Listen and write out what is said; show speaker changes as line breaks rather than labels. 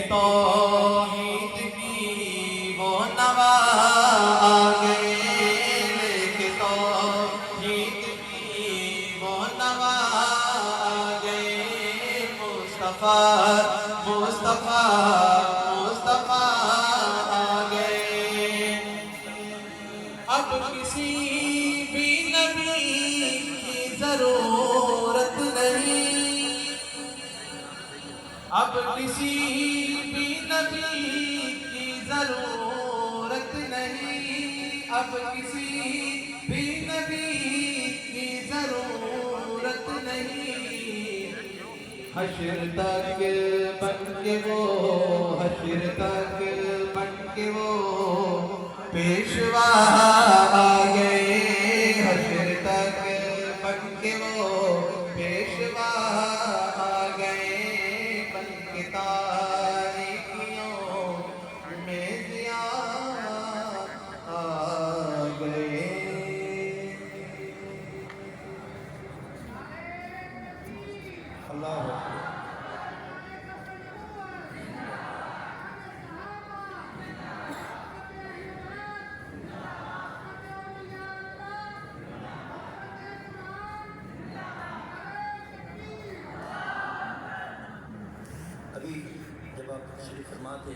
توحید کی وہ نوا آ گئے، لے کے توحید کی وہ نوا آ گئے، مصطفیٰ مصطفیٰ مصطفیٰ آ گئے۔ اب کسی بھی نبی کی ضرورت نہیں، اب کسی بھی نبی کی ضرورت نہیں، اب کسی بھی نبی کی ضرورت نہیں، حشر تک بن کے وہ، حشر تک بن کے وہ پیشوا آ گئے، حشر تک بن کے وہ پیشوا آ گئے، بن کے تاریکیوں میں ضیاء آ گئے۔ اللہ
ابھی جب آپ تشریف فرما تھے